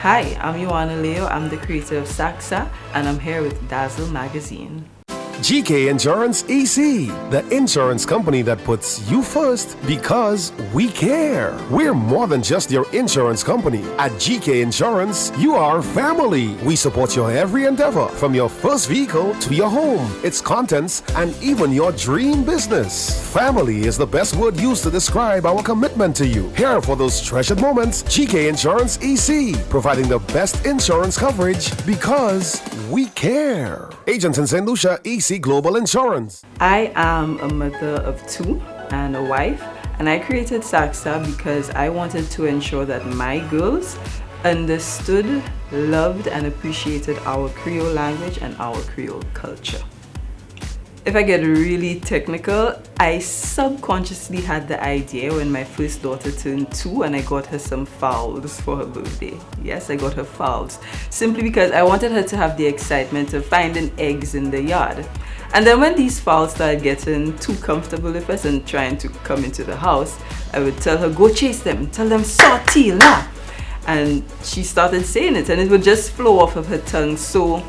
Hi, I'm Huanna. I'm the creator of Sak Sa, and I'm here with Dazzle magazine. GK Insurance EC, the insurance company that puts you first because we care. We're more than just your insurance company. At GK Insurance, you are family. We support your every endeavor, from your first vehicle to your home, its contents, and even your dream business. Family is the best word used to describe our commitment to you. Here for those treasured moments, GK Insurance EC, providing the best insurance coverage because we care. Agents in St. Lucia, EC Global Insurance. I am a mother of two and a wife, and I created Sak Sa because I wanted to ensure that my girls understood, loved, and appreciated our Creole language and our Creole culture. If I get really technical, I subconsciously had the idea when my first daughter turned 2 and I got her some fowls for her birthday. Yes, I got her fowls. Simply because I wanted her to have the excitement of finding eggs in the yard. And then when these fowls started getting too comfortable with us and trying to come into the house, I would tell her, go chase them, tell them sorti la. And she started saying it and it would just flow off of her tongue so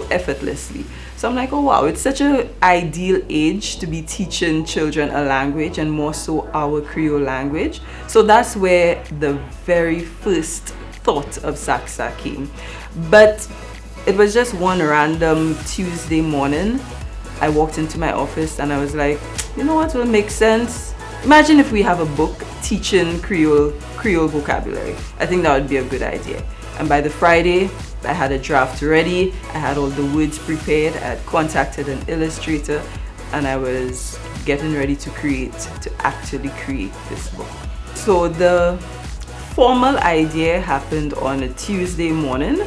effortlessly. So I'm like, oh wow, it's such an ideal age to be teaching children a language, and more so our Creole language. So that's where the very first thought of Sak Sa came. But it was just one random Tuesday morning. I walked into my office and I was like, you know what will make sense? Imagine if we have a book teaching Creole vocabulary. I think that would be a good idea. And by the Friday, I had a draft ready, I had all the words prepared, I had contacted an illustrator, and I was getting ready to actually create this book. So the formal idea happened on a Tuesday morning,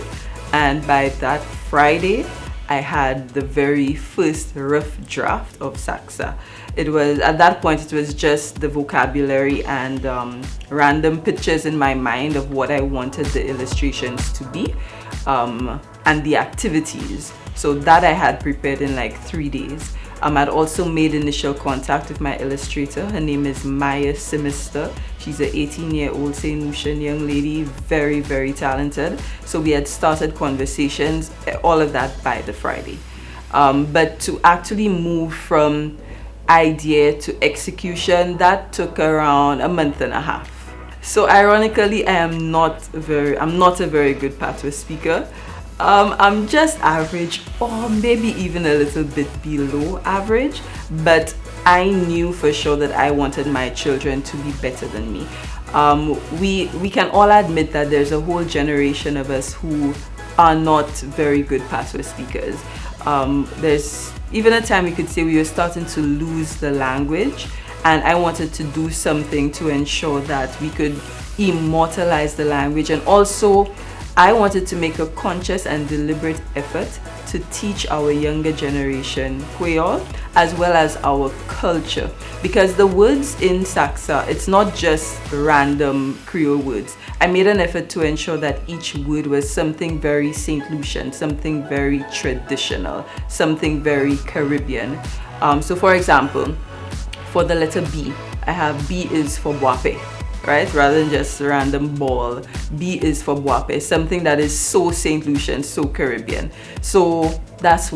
and by that Friday, I had the very first rough draft of Sak Sa. It was, at that point, it was just the vocabulary and random pictures in my mind of what I wanted the illustrations to be, and the activities. So that I had prepared in like 3 days. I'd also made initial contact with my illustrator. Her name is Maya Simister. She's an 18-year-old St. Lucian young lady, very, very talented. So we had started conversations, all of that by the Friday. But to actually move from idea to execution, that took around a month and a half. So ironically, I'm not a very good patois speaker. I'm just average, or maybe even a little bit below average, but I knew for sure that I wanted my children to be better than me. We can all admit that there's a whole generation of us who are not very good patois speakers. There's even a time we could say we were starting to lose the language, and I wanted to do something to ensure that we could immortalize the language, and also I wanted to make a conscious and deliberate effort to teach our younger generation kwéyòl as well as our culture, because the words in Sak Sa, it's not just random Creole words. I made an effort to ensure that each word was something very St. Lucian, something very traditional, something very Caribbean. So for example, for the letter B, I have B is for boape, right? Rather than just random ball, B is for boape, something that is so St. Lucian, so Caribbean. So that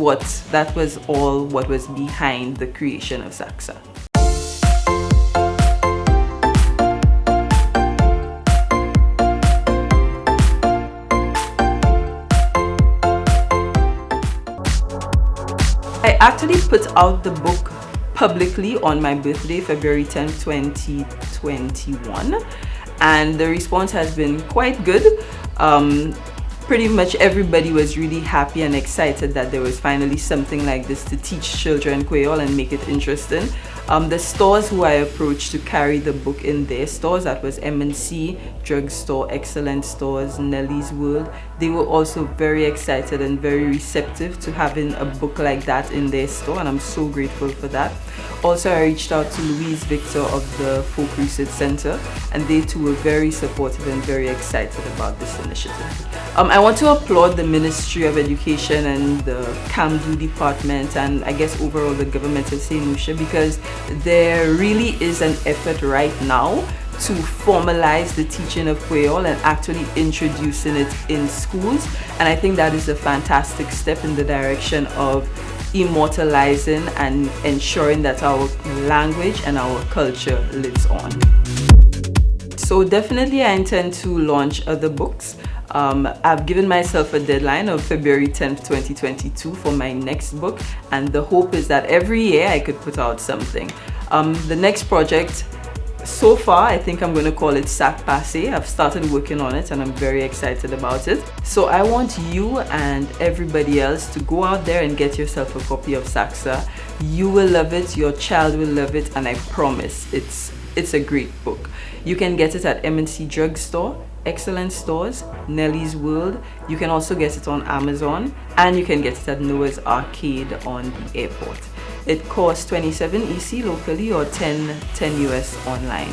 was all what was behind the creation of Sak Sa. I actually put out the book publicly on my birthday, February 10, 2021, and the response has been quite good. Pretty much everybody was really happy and excited that there was finally something like this to teach children kwéyòl and make it interesting. The stores who I approached to carry the book in their stores, that was M&C, Drugstore, Excellent Stores, Nelly's World, they were also very excited and very receptive to having a book like that in their store, and I'm so grateful for that. Also, I reached out to Louise Victor of the Folk Research Center, and they too were very supportive and very excited about this initiative. I want to applaud the Ministry of Education and the CAMDU department, and I guess overall the government of St. Lucia, because there really is an effort right now to formalize the teaching of kwéyòl and actually introducing it in schools. And I think that is a fantastic step in the direction of immortalizing and ensuring that our language and our culture lives on. So definitely I intend to launch other books. I've given myself a deadline of February 10th, 2022 for my next book, and the hope is that every year I could put out something. The next project, so far, I think I'm going to call it Sak Sa. I've started working on it and I'm very excited about it. So I want you and everybody else to go out there and get yourself a copy of Sak Sa. You will love it, your child will love it, and I promise it's a great book. You can get it at M&C Drugstore, Excellent Stores, Nellie's World. You can also get it on Amazon, and you can get it at Noah's Arcade on the airport. It costs 27 EC locally or 10 US online.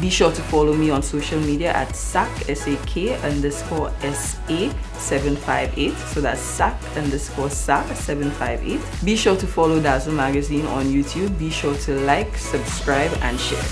Be sure to follow me on social media at Sak, SAK_SA 758. So that's Sak _Sa 758. Be sure to follow Dazzle Magazine on YouTube. Be sure to like, subscribe, and share.